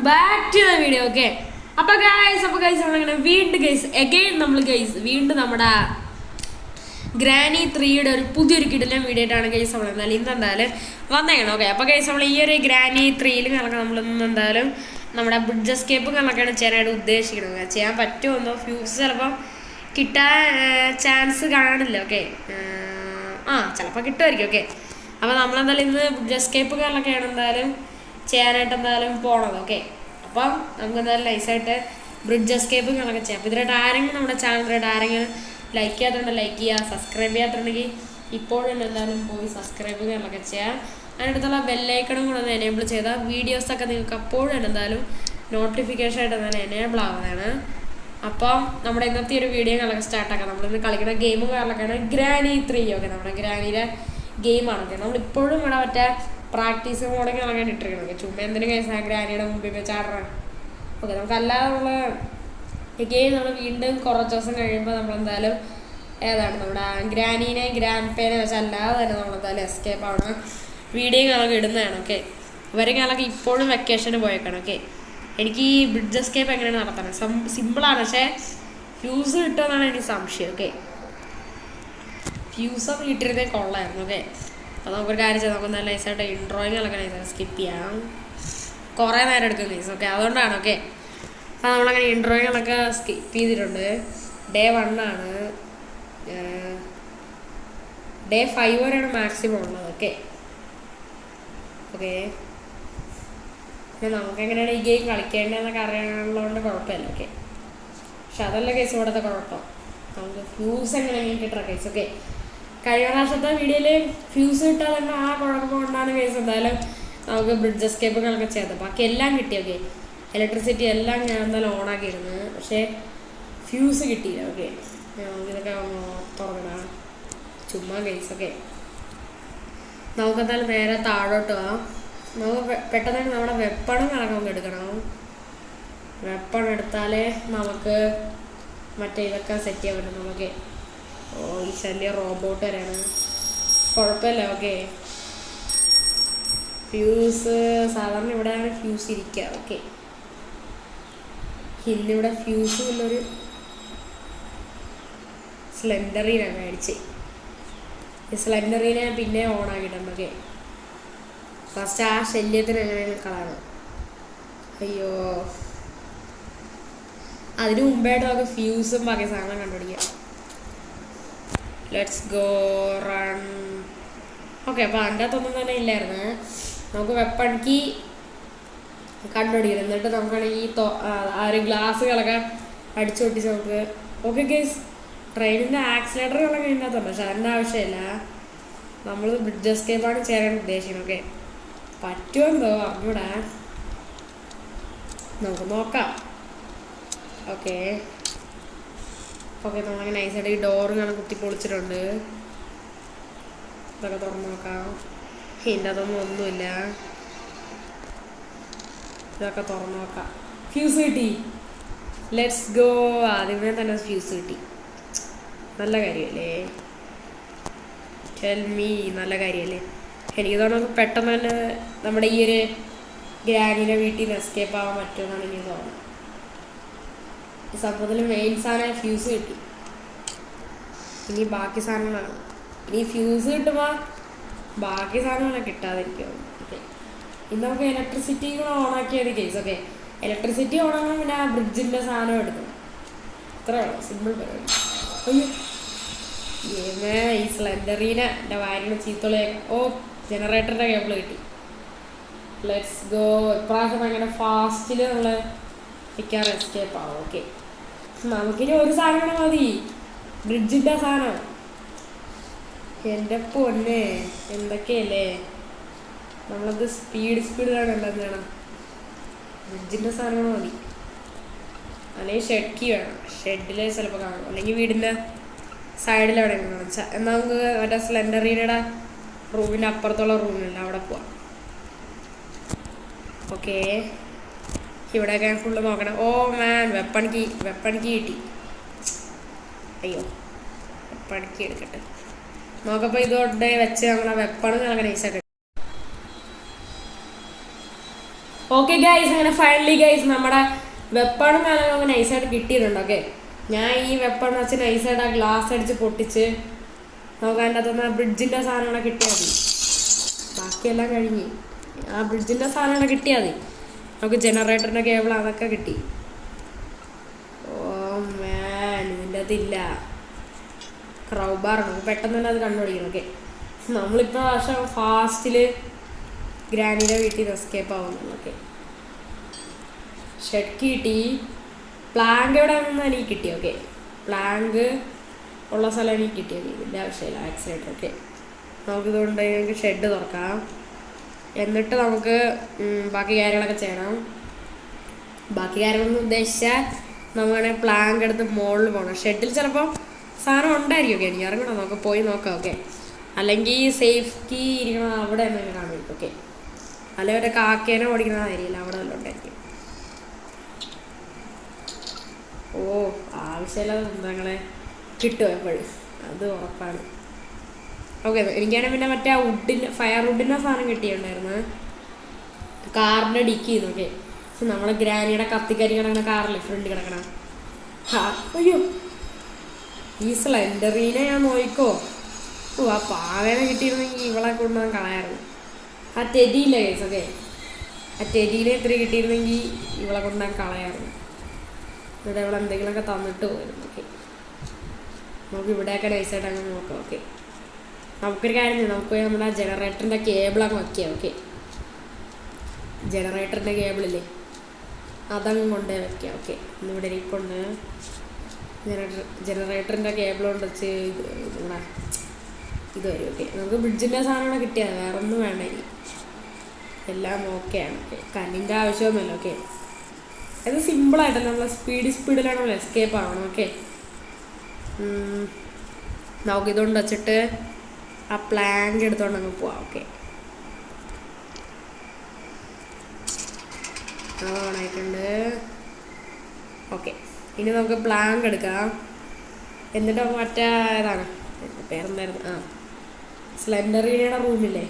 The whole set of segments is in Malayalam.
Back to the video. Okay, അപ്പോൾ ഗൈസ് നമ്മളിങ്ങനെ വീണ്ടും വീണ്ടും നമ്മുടെ ഗ്രാനി 3യുടെ ഒരു പുതിയൊരു കിടിലൻ വീഡിയോ ആയിട്ടാണ് ഗൈസ് നമ്മൾ എന്തായാലും ഇന്നെന്തായാലും വന്നേക്കണം. ഓക്കെ, അപ്പോൾ ഗൈസ് നമ്മൾ ഈ ഒരു ഗ്രാനി 3യിൽ കണക്കാൻ നമ്മളിന്ന് എന്തായാലും നമ്മുടെ ബ്രിഡ്ജ് എസ്കേപ്പ് കണക്കാണ് ചെയ്യാനായിട്ട് ഉദ്ദേശിക്കുന്നത്. ചെയ്യാൻ പറ്റുമോ, ഫ്യൂസ് ചിലപ്പോൾ കിട്ടാൻ ചാൻസ് കാണില്ല. ഓക്കെ, ചിലപ്പോൾ കിട്ടുമായിരിക്കും. ഓക്കെ, അപ്പോൾ നമ്മളെന്തായാലും ഇന്ന് ബ്രിഡ്ജ് എസ്കേപ്പ് കണക്കാണ് എന്തായാലും ചെയ്യാനായിട്ട് എന്തായാലും പോണത്. ഓക്കെ, അപ്പം നമുക്ക് എന്തായാലും നൈസായിട്ട് ബ്രിഡ്ജ് എസ്കേപ്പ് കണക്കെ ചെയ്യാം. അപ്പോൾ ഇതിലായിട്ട് ആരെങ്കിലും നമ്മുടെ ചാനലിലായിട്ട് ആരെങ്കിലും ലൈക്ക് ചെയ്യാത്തുണ്ട് ലൈക്ക് ചെയ്യുക, സബ്സ്ക്രൈബ് ചെയ്യാത്തുണ്ടെങ്കിൽ ഇപ്പോഴും എന്തായാലും പോയി സബ്സ്ക്രൈബ് കണക്കെ ചെയ്യാം. അതിനടുത്തുള്ള ബെല്ലൈക്കണും കൂടെ ഒന്ന് എനേബിൾ ചെയ്താൽ വീഡിയോസൊക്കെ നിങ്ങൾക്ക് അപ്പോഴും എന്തായാലും നോട്ടിഫിക്കേഷൻ ആയിട്ട് എന്തായാലും എനേബിൾ ആവുന്നതാണ്. അപ്പം നമ്മുടെ ഇന്നത്തെ ഒരു വീഡിയോ കണക്കെ സ്റ്റാർട്ടാക്കാം. നമ്മളിന്ന് കളിക്കുന്ന ഗെയിം കാര്യങ്ങളൊക്കെയാണ് ഗ്രാനി 3. ഓക്കെ, നമ്മുടെ ഗ്രാനിയുടെ ഗെയിമാണ്. ഓക്കെ, നമ്മളിപ്പോഴും ഇവിടെ മറ്റേ പ്രാക്ടീസ് മോഡൊക്കെ കണക്കാണ് ഇട്ടിരിക്കുന്നത്. ചുമ്മാ എന്തിനും കേസാ ഗ്രാനിയുടെ മുമ്പിൽ വെച്ച് ആടുക. ഓക്കെ, നമുക്കല്ലാതെ നമ്മൾ ഗെയിം നമ്മൾ വീണ്ടും കുറച്ച് ദിവസം കഴിയുമ്പോൾ നമ്മളെന്തായാലും ഏതാണ് നമ്മുടെ ഗ്രാനീനെ ഗ്രാൻഡ് പേനെ വെച്ച് അല്ലാതെ തന്നെ നമ്മളെന്തായാലും എസ്കേപ്പ് ആവണം വീഡിയോ കണക്ക് ഇടുന്നതാണ്. ഓക്കെ, ഇവരെ കണക്ക് ഇപ്പോഴും വെക്കേഷന് പോയേക്കാണ്. ഓക്കെ, എനിക്ക് ഈ ബ്രിഡ്ജ് എസ്കേപ്പ് എങ്ങനെയാണ് നടത്തുന്നത് സിമ്പിളാണ്, പക്ഷേ ഫ്യൂസ് കിട്ടുമെന്നാണ് എനിക്ക് സംശയം. ഓക്കെ, ഫ്യൂസൊക്കെ കിട്ടിയിരുന്നേ കൊള്ളായിരുന്നു. ഓക്കെ, അപ്പോൾ നമുക്കൊരു കാര്യം ചെയ്യാം, നമുക്ക് നല്ല നൈസായിട്ട് ഇൻട്രോയിങ്ങൊക്കെ നൈസായിട്ട് സ്കിപ്പ് ചെയ്യാം. കുറേ നേരം എടുക്കും നൈസ്. ഓക്കെ, അതുകൊണ്ടാണ്. ഓക്കെ, അപ്പോൾ നമ്മളങ്ങനെ ഇൻട്രോയിങ്ങൊക്കെ സ്കിപ്പ് ചെയ്തിട്ടുണ്ട്. ഡേ 1 ആണ്, ഡേ 5 വരെയാണ് മാക്സിമം ഉള്ളത്. ഓക്കെ ഓക്കെ പിന്നെ നമുക്ക് എങ്ങനെയാണ് ഈ ഗെയിം കളിക്കേണ്ടതെന്നൊക്കെ അറിയാനുള്ളതുകൊണ്ട് കുഴപ്പമില്ല. ഓക്കെ, പക്ഷെ അതല്ല കേസ് ഇവിടുത്തെ കുഴപ്പം, നമുക്ക് ഫ്യൂസ് എങ്ങനെയെങ്കിലും കിട്ടണം കേസ്. ഓക്കെ, കഴിഞ്ഞ പ്രാവശ്യത്തെ വീഡിയോയിൽ ഫ്യൂസ് കിട്ടാതെ തന്നെ ആ കുഴപ്പം കൊണ്ടാണ് കേസ് എന്തായാലും നമുക്ക് ബ്രിഡ്ജ് എസ്കേപ്പുകളൊക്കെ ചെയ്തത്. ബാക്കി എല്ലാം കിട്ടി. ഓക്കെ, ഇലക്ട്രിസിറ്റി എല്ലാം ഞാൻ എന്തായാലും ഓണാക്കിയിരുന്നു, പക്ഷേ ഫ്യൂസ് കിട്ടിയില്ല. ഓക്കെ, ഇതൊക്കെ തുറന്നിടാം ചുമ്മാ കേസ്. ഓക്കെ, നമുക്കെന്തായാലും നേരെ താഴോട്ട് പോവാം. നമുക്ക് പെട്ടെന്ന് നമ്മുടെ വെപ്പണും കണക്കൊക്കെ എടുക്കണം. വെപ്പൺ എടുത്താലേ നമുക്ക് മറ്റേ ഇതൊക്കെ സെറ്റ് ചെയ്യാൻ പറ്റും. നമുക്ക് ഈ ശല്യം റോബോട്ട് വരെയാണ്, കുഴപ്പമില്ല. ഓക്കെ, ഫ്യൂസ് സാധാരണ ഇവിടെയാണ് ഫ്യൂസ് ഇരിക്കുക. ഓക്കെ, ഇന്നിവിടെ ഫ്യൂസ് ഉള്ളൊരു സ്ലെൻഡറിനാണ് മേടിച്ച്. ഈ സ്ലെൻഡറിനെ പിന്നെ ഓണാക്കിയിട്ടുണ്ട്. ഓക്കെ, ഫസ്റ്റ് ആ ശല്യത്തിന് എങ്ങനെയാണ് കളയണം. അയ്യോ, അതിന് മുമ്പായിട്ട് നമുക്ക് ഫ്യൂസും ബാക്കി സാധനം കണ്ടുപിടിക്കാം. Let's go run. ഓക്കെ, അപ്പോൾ അതിൻ്റെ അകത്തൊന്നും തന്നെ ഇല്ലായിരുന്നു. നമുക്ക് വെപ്പണിക്ക് കണ്ടുപിടിക്കണം, എന്നിട്ട് നമുക്കാണെങ്കിൽ ആ ഒരു ഗ്ലാസ്സുകളൊക്കെ അടിച്ചു പൊട്ടിച്ച് നമുക്ക്. ഓക്കെ ഗൈസ്, ട്രെയിനിൻ്റെ ആക്സിലേറ്ററുകളൊക്കെ ഇതിനകത്തുണ്ട്, പക്ഷെ അതിൻ്റെ ആവശ്യമില്ല. നമ്മൾ ബ്രിഡ്ജ് എസ്കേപ്പാണ് ചെയ്യാൻ ഉദ്ദേശിക്കുന്നത്. ഓക്കെ, പറ്റുമെന്തോ അറിഞ്ഞൂടാ, നമുക്ക് നോക്കാം. ഓക്കെ ഓക്കെ നമ്മളങ്ങനെ നൈസായിട്ട് ഈ ഡോറ് കാണാൻ കുത്തി പൊളിച്ചിട്ടുണ്ട്. ഇതൊക്കെ തുറന്ന് നോക്കാം. ഇതിൻ്റെ അതൊന്നും ഒന്നുമില്ല. ഇതൊക്കെ തുറന്ന് നോക്കാം. ഫ്യൂസ് കിട്ടി, ലെറ്റ്സ് ഗോ. ആദ്യമേ തന്നെ ഫ്യൂസ് കിട്ടി, നല്ല കാര്യമല്ലേ? ടെൽ മീ, നല്ല കാര്യമല്ലേ? എനിക്ക് തോന്നുന്നത് പെട്ടെന്ന് തന്നെ നമ്മുടെ ഈ ഒരു ഗ്രാനിയുടെ വീട്ടിൽ നിന്ന് എസ്കേപ്പ് ആവാൻ പറ്റുമെന്നാണ് എനിക്ക് തോന്നുന്നത്. ഈ സംഭവത്തിൽ മെയിൻ സാധനം ഫ്യൂസ് കിട്ടി, ഇനി ബാക്കി സാധനങ്ങളാണ്. ഇനി ഫ്യൂസ് കിട്ടുമ്പോൾ ബാക്കി സാധനങ്ങളൊക്കെ കിട്ടാതിരിക്കും. ഓക്കെ, ഇനി നമുക്ക് ഇലക്ട്രിസിറ്റി കൂടെ ഓണാക്കിയത് കേസ്. ഓക്കെ, ഇലക്ട്രിസിറ്റി ഓണാക്കണം, പിന്നെ ആ ബ്രിഡ്ജിൻ്റെ സാധനം എടുക്കണം. ഇത്രയേ ഉള്ളൂ, സിമ്പിൾ പരിപാടി. അയ്യോ, ഈ സ്ലെൻഡറിനെ എൻ്റെ വാരിയുടെ ചീത്തോളിയൊക്കെ. ഓ, ജനറേറ്ററിൻ്റെ കേബിൾ കിട്ടി. Let's go. ഇപ്രാവശ്യം ഭയങ്കര ഫാസ്റ്റിൽ നമ്മൾ മിക്കാറ് എസ്കേപ്പ് ആവും. ഓക്കെ, നമുക്കിനി ഒരു സാധനം കൂടെ മതി, ബ്രിഡ്ജിൻ്റെ സാധനം. എൻ്റെ പൊന്നെ, എന്തൊക്കെയല്ലേ നമ്മളത് സ്പീഡിലാണ് ഉണ്ടെന്നാണ്. ബ്രിഡ്ജിൻ്റെ സാധനം കൂടെ മതി, അല്ലെങ്കിൽ ഷെഡ് കീ വേണം. ഷെഡിൽ ചിലപ്പോൾ കാണും, അല്ലെങ്കിൽ വീടിൻ്റെ സൈഡിലെവിടെ കാണാം. എന്നാൽ നമുക്ക് മറ്റേ സ്ലെൻഡറിയുടെ റൂമിൻ്റെ അപ്പുറത്തുള്ള റൂമില്ല, അവിടെ പോവാം. ഓക്കെ, ഇവിടെയൊക്കെ ഫുള്ള് നോക്കണം. ഓ മാൻ, വെപ്പൺ കീ കിട്ടി. അയ്യോ, വെപ്പൺ കീ എടുക്കട്ടെ. നോക്കപ്പോൾ ഇതോടെ വെച്ച് നമ്മളെ വെപ്പണ് നല്ല നൈസായിട്ട്. ഓക്കെ ഗൈസ്, അങ്ങനെ ഫൈനലി ഗൈസ് നമ്മുടെ വെപ്പണും നമുക്ക് നൈസായിട്ട് കിട്ടിയിട്ടുണ്ട്. ഓക്കെ, ഞാൻ ഈ വെപ്പൺ വെച്ച് നൈസായിട്ട് ആ ഗ്ലാസ് അടിച്ച് പൊട്ടിച്ച് നമുക്ക് അതിൻ്റെ അകത്തുനിന്ന് ആ ബ്രിഡ്ജിൻ്റെ സാധനങ്ങളെ കിട്ടിയാൽ മതി. ബാക്കിയെല്ലാം കഴിഞ്ഞ് ആ ബ്രിഡ്ജിൻ്റെ സാധനങ്ങളെ കിട്ടിയാൽ മതി. നമുക്ക് ജനറേറ്ററിൻ്റെ കേബിൾ അതൊക്കെ കിട്ടി. ഓ മാൻ, ഇതിൻ്റെ അതില്ല ക്രൗബാർ. നമുക്ക് പെട്ടെന്ന് തന്നെ അത് കണ്ടുപിടിക്കണം. ഓക്കെ, നമ്മളിപ്പോൾ പക്ഷേ ഫാസ്റ്റിൽ ഗ്രാനിയുടെ വീട്ടിൽ നിന്ന് എസ്കേപ്പ് ആവുന്നുള്ളൂ. ഓക്കെ, ഷെഡ് കിട്ടി. പ്ലാങ്ക് എവിടെ നിന്ന് എനിക്ക് കിട്ടി. ഓക്കെ, പ്ലാങ്ക് ഉള്ള സ്ഥലം എനിക്ക് കിട്ടിയത്. ഇതിൻ്റെ ആവശ്യമില്ല ആക്സിഡൻറ്റ്. ഓക്കെ, നമുക്കിതുകൊണ്ട് നമുക്ക് ഷെഡ് തുറക്കാം. എന്നിട്ട് നമുക്ക് ബാക്കി കാര്യങ്ങളൊക്കെ ചെയ്യണം. ബാക്കി കാര്യങ്ങളെന്ന് ഉദ്ദേശിച്ചാൽ നമുക്കാണെങ്കിൽ പ്ലാങ്ക് എടുത്ത് മുകളിൽ പോകണം. ഷെഡിൽ ചിലപ്പോൾ സാധനം ഉണ്ടായിരിക്കും. ഓക്കെ, എനിക്ക് ഇറങ്ങണം, നമുക്ക് പോയി നോക്കാം. ഓക്കെ, അല്ലെങ്കിൽ സേഫ്റ്റി ഇരിക്കണം അവിടെ എന്തെങ്കിലും കാണുമായിരിക്കും. ഓക്കെ, അല്ലെങ്കിൽ ഒരു കാക്കേനെ ഓടിക്കുന്നതായിരിക്കില്ല, അവിടെ വല്ലതും ഉണ്ടായിരിക്കും. ഓ, ആവശ്യമില്ലാതെ ബന്ധങ്ങളെ കിട്ടും എപ്പോഴും, അത് ഉറപ്പാണ്. ഓക്കെ, എനിക്കാണെങ്കിൽ പിന്നെ മറ്റേ ഫയർ വുഡിൻ്റെ സാധനം കിട്ടിയിട്ടുണ്ടായിരുന്നു കാറിൻ്റെ ഡിക്കി. ഓക്കെ, നമ്മളെ ഗ്രാനിയുടെ കത്തിക്കരി കിടക്കണ കാറില്ലേ ഫ്രണ്ട് കിടക്കണ. അയ്യോ, ഈ സ്ലെൻഡറിനെ ഞാൻ നോക്കിക്കോ. ഓ, ആ പാവേനെ കിട്ടിയിരുന്നെങ്കിൽ ഇവളെ കൊണ്ടുവന്ന് കളയായിരുന്നു. ആ ടെഡിയില്ല കേസ്. ഓക്കെ, ആ ടെഡിയിലെ ഇത്ര കിട്ടിയിരുന്നെങ്കിൽ ഇവളെ കൊണ്ടുവന്ന് കളയായിരുന്നു. ഇവിടെ ഇവിടെ എന്തെങ്കിലുമൊക്കെ തന്നിട്ട് പോയിരുന്നു. ഓക്കെ, നമുക്ക് ഇവിടെയൊക്കെ നൈസായിട്ട് അങ്ങ് നോക്കാം. ഓക്കെ, നമുക്കൊരു കാര്യം ചെയ്യാം, നമുക്ക് പോയി നമ്മുടെ ജനറേറ്ററിൻ്റെ കേബിളങ്ങ് വയ്ക്കാം. ഓക്കെ, ജനറേറ്ററിൻ്റെ കേബിളില്ലേ അതങ്ങ് കൊണ്ടേ വയ്ക്കാം. ഓക്കെ, ഇന്നിവിടെ ഇരിപ്പുണ്ട് ജനറേറ്ററിൻ്റെ കേബിൾ കൊണ്ട് വെച്ച് നമ്മുടെ ഇത് വരും. ഓക്കെ, നമുക്ക് ബ്രിഡ്ജിൻ്റെ സാധനങ്ങൾ കിട്ടിയാൽ വേറെ ഒന്നും വേണ്ട, ഇനി എല്ലാം ഓക്കെയാണ്. ഓക്കെ, കണ്ണിൻ്റെ ആവശ്യമൊന്നുമില്ല. ഓക്കെ, അത് സിമ്പിളായിട്ടല്ല, നമ്മൾ സ്പീഡിലാണ് നമ്മൾ എസ്കേപ്പ് ആവണം. ഓക്കെ, നമുക്കിതുകൊണ്ട് വെച്ചിട്ട് ആ പ്ലാങ്ക് എടുത്തോണ്ട് അങ്ങ് പോവാം. ഓക്കെ, ഓണായിട്ടുണ്ട്. ഓക്കെ, ഇനി നമുക്ക് പ്ലാങ്ക് എടുക്കാം. എന്നിട്ട് നമുക്ക് മറ്റേ ഏതാണ് പേരെന്തായിരുന്നു, സ്ലെൻഡറിനയുടെ റൂമില്ലേ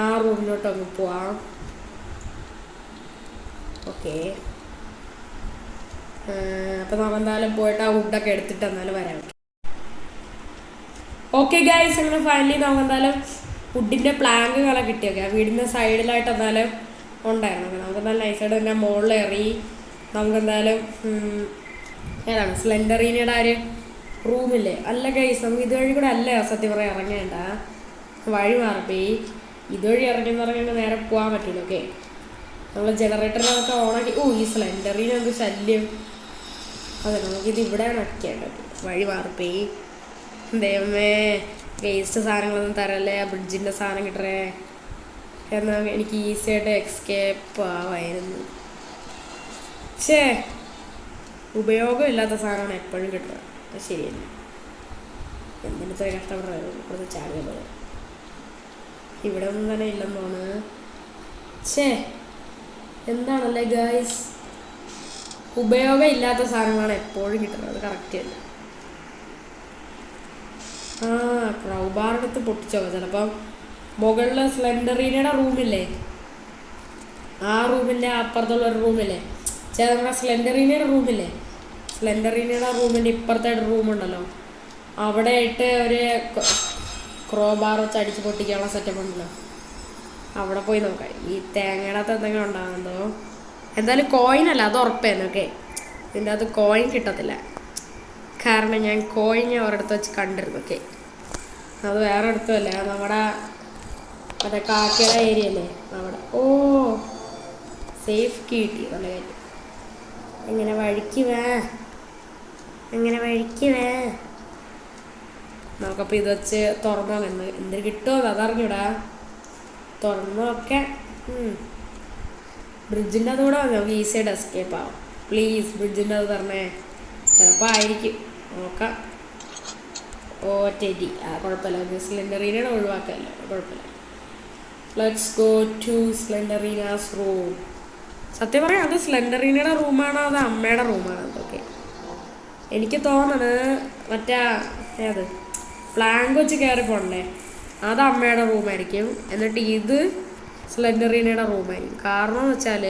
ആ റൂമിലോട്ട് അങ്ങ് പോവാം. ഓക്കെ, അപ്പം നമുക്ക് എന്തായാലും പോയിട്ട് ആ വുഡൊക്കെ എടുത്തിട്ട് എന്നാലും വരാം. ഓക്കെ ഗൈസ്, അങ്ങനെ ഫൈനലി നമുക്ക് എന്തായാലും വുഡിൻ്റെ പ്ലാങ്കുകളെ കിട്ടിയൊക്കെ ആ വീടിൻ്റെ സൈഡിലായിട്ട് എന്തായാലും ഉണ്ടായിരുന്നു. നമുക്ക് എന്തായാലും നൈസായിട്ട് തന്നെ മുകളിൽ എറി നമുക്ക് എന്തായാലും ഏതാണ് സ്ലെൻഡറീനയുടെ ആ ഒരു റൂമില്ലേ. അല്ല ഗൈസ്, നമുക്ക് ഇതുവഴി കൂടെ അല്ലേ സത്യം പറയാൻ ഇറങ്ങേണ്ട, വഴി മാറിപ്പോയി. ഇതുവഴി ഇറങ്ങി നേരെ പോകാൻ പറ്റില്ല. ഓക്കെ, നമ്മൾ ജനറേറ്ററിനൊക്കെ ഓണാക്കി. ഓ, ഈ സ്ലെൻഡറീന എന്ത് ശല്യം. അതെ, നമുക്കിത് ഇവിടെയാണ് വയ്ക്കേണ്ടത്, വഴി മാറിപ്പോയി. ദൈവമേ, വേസ്റ്റ് സാധനങ്ങളൊന്നും തരല്ലേ, ആ ബ്രിഡ്ജിൻ്റെ സാധനം കിട്ടറേ എന്നാൽ എനിക്ക് ഈസിയായിട്ട് എസ്കേപ്പ് ആവായിരുന്നു. പക്ഷേ ഉപയോഗമില്ലാത്ത സാധനമാണ് എപ്പോഴും കിട്ടുക. അത് ശരിയല്ല, എന്തിനത്തെ കഷ്ടപ്പെടായിരുന്നു കുറച്ച് ചാടിയ പോലെ. ഇവിടെ ഒന്നും തന്നെ ഇല്ലെന്ന് തോന്നുന്നു. എന്താണല്ലേ ഗായ്സ്, ഉപയോഗം ഇല്ലാത്ത സാധനങ്ങളാണ് എപ്പോഴും കിട്ടുന്നത്, അത് കറക്റ്റ് അല്ല. ക്രൗബാറെടുത്ത് പൊട്ടിച്ചോ. ചിലപ്പം മുകളിൽ സ്ലെൻഡറീനയുടെ റൂമില്ലേ ആ റൂമിൻ്റെ അപ്പുറത്തുള്ള ഒരു റൂമില്ലേ, നമ്മുടെ സ്ലെൻഡറീനയുടെ റൂമിൻ്റെ ഇപ്പുറത്തെ റൂമുണ്ടല്ലോ, അവിടെ ആയിട്ട് ഒരു ക്രോബാർ വെച്ച് അടിച്ച് പൊട്ടിക്കാനുള്ള സെറ്റപ്പ് ഉണ്ടല്ലോ, അവിടെ പോയി നോക്കാം. ഈ തേങ്ങയുടെ അകത്ത് എന്തെങ്കിലും ഉണ്ടാകുന്നതോ. എന്തായാലും കോയിനല്ല, അത് ഉറപ്പായിരുന്നു. ഓക്കെ, ഇതിൻ്റെ അകത്ത് കോയിൻ കിട്ടത്തില്ല, കാരണം ഞാൻ കോയിൻ ഒരിടത്ത് വെച്ച് കണ്ടിരുന്നു. ഓക്കെ, അത് വേറെ അടുത്തല്ല, നമ്മുടെ മറ്റേ കാക്കയുടെ ഏരിയ അല്ലേ അവിടെ. ഓ, സേഫ് കിട്ടി, നല്ല കാര്യം. എങ്ങനെ വഴിക്ക് വേ നമുക്കപ്പോൾ ഇത് വെച്ച് തുറന്നോ എന്തിന് കിട്ടുമോ അതറിഞ്ഞൂടാ. തുറന്നൊക്കെ ബ്രിഡ്ജിൻ്റെ അതുകൂടെ നമുക്ക് ഈസിയായിട്ട് എസ്കേപ്പ് ആവും. പ്ലീസ് ബ്രിഡ്ജിൻ്റെ അത് തരണേ, ചിലപ്പോൾ ആയിരിക്കും, നോക്കാം. ഓ, ടെഡി കുഴപ്പമില്ല, സ്ലെൻഡറീനയുടെ ഒഴിവാക്കല്ലോ, കുഴപ്പമില്ല. Let's go to Slendrina's room. സത്യം പറയാം, അത് സ്ലെൻഡറീനയുടെ റൂമാണോ അത് അമ്മയുടെ റൂമാണോ അതൊക്കെ എനിക്ക് തോന്നണത്. മറ്റേ ഏത് പ്ലാങ്ക് വെച്ച് കയറി പോകണ്ടേ, അത് അമ്മയുടെ റൂമായിരിക്കും. എന്നിട്ട് ഇത് സ്ലെൻഡറീനയുടെ റൂമായിരിക്കും. കാരണം എന്ന് വെച്ചാൽ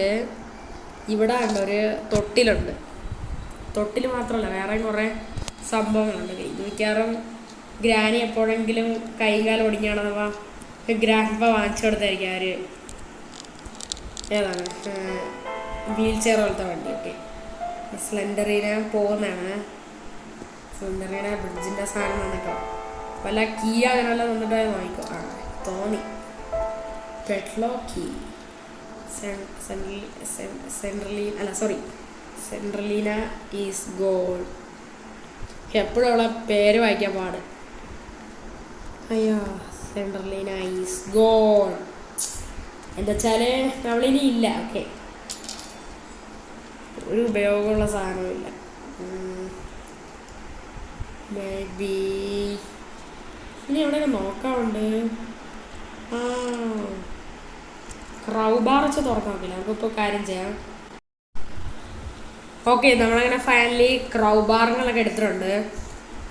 ഇവിടെ ഉണ്ട് ഒരു തൊട്ടിലുണ്ട്. തൊട്ടിൽ മാത്രമല്ല വേറെ കുറേ സംഭവങ്ങളുണ്ട്. ഇത് മിക്കവാറും ഗ്രാനി എപ്പോഴെങ്കിലും കൈകാലം ഒടിഞ്ഞാണെന്നവ ഗ്രാൻഡ്പ വാങ്ങിച്ചു കൊടുത്തായിരിക്കും ആര് ഏതാണ് വീൽ ചെയർ പോലത്തെ വണ്ടിയൊക്കെ. സ്ലെൻഡറീന പോകുന്നതാണ്. സ്ലെൻഡറീന ബ്രിഡ്ജിൻ്റെ സാധനം വന്നിട്ടോ വല്ല കീ അങ്ങനെയുള്ള വന്നിട്ട് വാങ്ങിക്കോ. ആ തോന്നി പെട്ലോ കീ സെൻട്രലീന ഈസ് ഗോഡ്. എപ്പോഴും അവളെ പേര് വായിക്കാൻ പാട്. അയ്യോ സെൻട്രലീന ഈസ് ഗോഡ് എന്താ വെച്ചാൽ അവളിനി ഇല്ല. ഓക്കെ ഒരു ഉപയോഗമുള്ള സാധനമില്ല. മേ ബി ഇനി എവിടെയൊക്കെ നോക്കാറുണ്ട്. ആ ക്രൗബാർ വെച്ച് തുറക്കാൻ നോക്കില്ല. നമുക്കിപ്പോൾ കാര്യം ചെയ്യാം. ഓക്കെ നമ്മളങ്ങനെ ഫൈനലി ക്രൗബാറുകളൊക്കെ എടുത്തിട്ടുണ്ട്.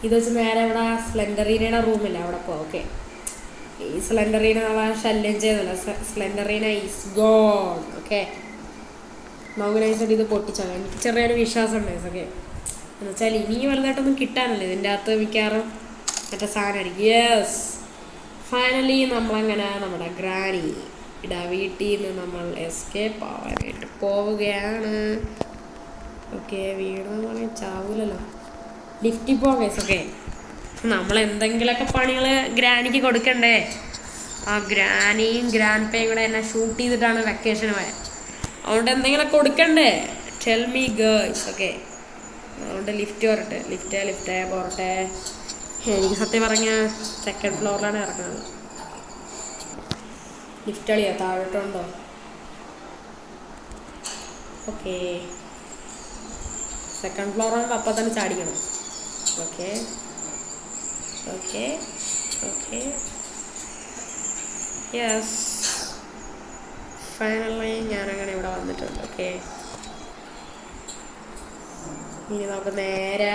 ഇത് വെച്ച് നേരെ ഇവിടെ സ്ലെൻഡറീനയുടെ റൂമില്ല അവിടെ പോവാം. ഓക്കെ ഈ സ്ലെൻഡറീന നമ്മളെ ശല്യം ചെയ്യുന്നില്ല. സ്ലെൻഡറീന ഈസ് ഗോഡ്. ഓക്കെ നമുക്ക് നൈസായിട്ട് ഇത് പൊട്ടിച്ചാൽ എനിക്ക് ചെറിയൊരു വിശ്വാസം ഉണ്ട്. ഓക്കെ എന്ന് വെച്ചാൽ ഇനി വലുതായിട്ടൊന്നും കിട്ടാനല്ല. ഇതിൻ്റെ അകത്ത് മിക്കവാറും മറ്റേ സാധനമായിരിക്കും. യെസ് ഫൈനലി നമ്മളങ്ങനെ നമ്മുടെ ഗ്രാനിയുടെ വീട്ടിൽ നിന്ന് നമ്മൾ എസ്കേപ്പ് ആവാനായിട്ട് പോവുകയാണ്. ഓക്കെ വീടെന്ന് പറയാൻ ചാവൂലല്ലോ. ലിഫ്റ്റിൽ പോകാം ഗൈസ്. ഓക്കെ നമ്മൾ എന്തെങ്കിലുമൊക്കെ പണികൾ ഗ്രാനിക്ക് കൊടുക്കണ്ടേ. ആ ഗ്രാനിയും ഗ്രാൻഡ് പേയും കൂടെ എന്നെ ഷൂട്ട് ചെയ്തിട്ടാണ് വെക്കേഷൻ പോയത്. അതുകൊണ്ട് എന്തെങ്കിലും കൊടുക്കണ്ടേ. Tell me girls. ഓക്കെ അതുകൊണ്ട് ലിഫ്റ്റ് വരട്ടെ. ലിഫ്റ്റ് പോരട്ടെ. എനിക്ക് സത്യം പറഞ്ഞ സെക്കൻഡ് ഫ്ലോറിലാണ് ഇറങ്ങുന്നത്. ലിഫ്റ്റ് കളിയോ താഴോട്ടുണ്ടോ? ഓക്കെ സെക്കൻഡ് ഫ്ലോറാകുമ്പോൾ അപ്പം തന്നെ ചാടിക്കണം. Okay okay okay yes finally ഞാനങ്ങനെ ഇവിടെ വന്നിട്ടുണ്ട്. ഓക്കെ ഇനി നമുക്ക് നേരെ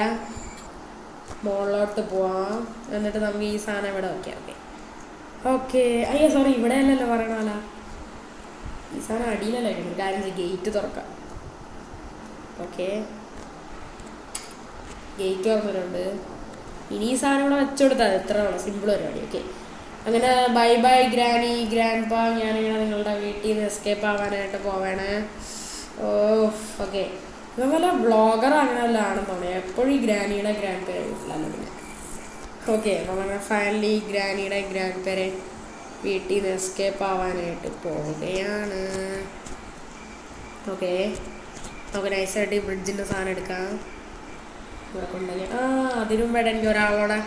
മുകളിലോട്ട് പോവാം. എന്നിട്ട് നമുക്ക് ഈ സാധനം ഇവിടെ വയ്ക്കാം. ഓക്കെ ഓക്കെ അയ്യോ സോറി ഇവിടെ അല്ലല്ലോ പറയണമല്ല. ഈ സാധനം അടിയിലല്ലേ ഒരു കാര്യം ഗേറ്റ് തുറക്കാം. ഓക്കെ ഗേറ്റ് തുറന്നിട്ടുണ്ട്. ഇനി ഈ സാധനം ഇവിടെ വെച്ചുകൊടുത്താൽ എത്ര സിമ്പിൾ പരിപാടി. ഓക്കെ അങ്ങനെ ബൈ ബൈ ഗ്രാനി ഗ്രാൻഡ് പാ. ഞാനിങ്ങനെ നിങ്ങളുടെ വീട്ടിൽ നിന്ന് എസ്കേപ്പ് ആവാനായിട്ട് പോവാണ്. ഓക്കെ ഇതുപോലെ ബ്ലോഗർ അങ്ങനെയല്ല ആണെന്ന് തോന്നുന്നു. എപ്പോഴും ഈ ഗ്രാനിയുടെ ഗ്രാൻഡ് പേരെ വീട്ടിലല്ല. പിന്നെ ഓക്കെ നമ്മൾ ഫൈനലി ഗ്രാനിയുടെ ഗ്രാൻഡ് പേരെ വീട്ടിൽ നിന്ന് എസ്കേപ്പ് ആവാനായിട്ട് പോവുകയാണ്. ഓക്കെ നമുക്ക് നൈസായിട്ട് ഈ ബ്രിഡ്ജിൻ്റെ സാധനം എടുക്കാം. ഇവിടെ കൊണ്ടുപോയി അതിനും വേണ്ട എനിക്ക് ഒരാളോടെ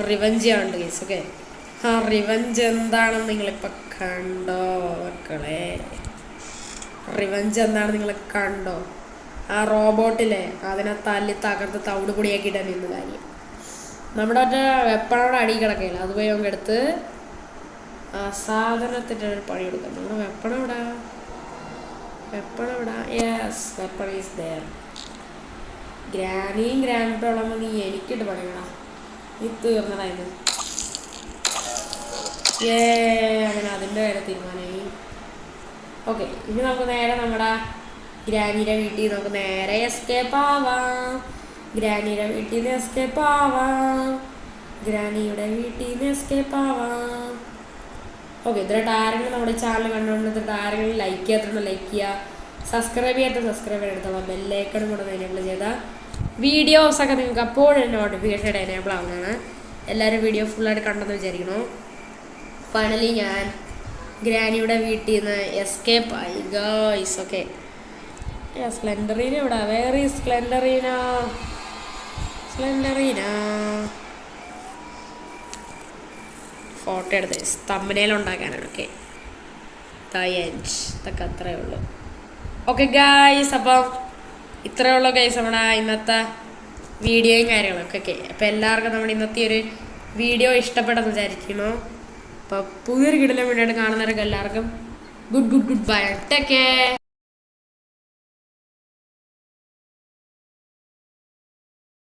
റിവഞ്ച് ചെയ്യാനുണ്ട് കേസ്. ഓക്കെ ആ റിവഞ്ച് എന്താണെന്ന് നിങ്ങളിപ്പോൾ കണ്ടോ മക്കളെ. റിവഞ്ച് എന്താണ് നിങ്ങൾ കണ്ടോ. ആ റോബോട്ടിലെ അതിനെ തല്ലി തകർത്ത് തവിട് പൊടിയാക്കിയിട്ടാണ് ഇന്ന് കാര്യം. നമ്മുടെ ഒറ്റ വെപ്പണോടെ അടി കിടക്കില്ല. അത് പോയി നമുക്ക് എടുത്ത് ആ സാധനത്തിൻ്റെ ഒരു പണി കൊടുക്കാം. നമ്മുടെ വെപ്പണോടാ യെസ് വെപ്പൺ ഈസ് ദെയർ. ഗ്രാനിയും ഗ്രാൻഡ് ഉള്ളപ്പോൾ നീ എനിക്കിട്ട് പണിയടാ. നീ തീർന്നടായിരുന്നു. അങ്ങനെ അതിൻ്റെ കാര്യം തീരുമാനമായി. ഓക്കെ ഇനി നമുക്ക് നേരെ നമ്മുടെ ഗ്രാനിയുടെ വീട്ടിൽ നമുക്ക് നേരെ എസ്കേപ്പ് ആവാം. ഗ്രാനിയുടെ വീട്ടിൽ നിന്ന് എസ്കേപ്പ് ആവാം. ഓക്കെ ഇതിലായിട്ട് ആരെങ്കിലും നമ്മുടെ ചാനൽ കണ്ടുകൊണ്ടിട്ട് ആരെങ്കിലും ലൈക്ക് ചെയ്യാത്തുണ്ടോ ലൈക്ക് ചെയ്യുക. സബ്സ്ക്രൈബ് ചെയ്യാൻ എടുത്തോളാം. ബെല്ലൈക്കണും കൂടെ എനേബിൾ ചെയ്താൽ വീഡിയോസൊക്കെ നിങ്ങൾക്ക് അപ്പോഴും നോട്ടിഫിക്കേഷൻ എനേബിൾ ആവുന്നതാണ്. എല്ലാവരും വീഡിയോ ഫുള്ളായിട്ട് കണ്ടെന്ന് വിചാരിക്കണു. ഫൈനലി ഞാൻ ഗ്രാനിയുടെ വീട്ടിൽ നിന്ന് എസ്കേപ്പ് ആയി ഗൈസ്. ഓക്കെ സ്ലെൻഡറീന ഇവിടെ വേറെ സ്ലെൻഡറീന ഫോട്ടോ എടുത്ത് തമ്പനയിൽ ഉണ്ടാക്കാനാണ്. ഓക്കെ ഇതൊക്കെ അത്രയേ ഉള്ളൂ. ഓക്കെ ഗൈസ് അപ്പം ഇത്രയേ ഉള്ളൂ ഗൈസ് നമ്മുടെ ഇന്നത്തെ വീഡിയോയും കാര്യങ്ങളൊക്കെ. ഓക്കെ അപ്പം എല്ലാവർക്കും നമ്മുടെ ഇന്നത്തെ ഒരു വീഡിയോ ഇഷ്ടപ്പെട്ടെന്ന് വിചാരിക്കുന്നു. അപ്പോൾ പുതിയൊരു കിടിലൻ വീഡിയോ കാണുന്നവർക്ക് എല്ലാവർക്കും ഗുഡ് ബൈ. Take care.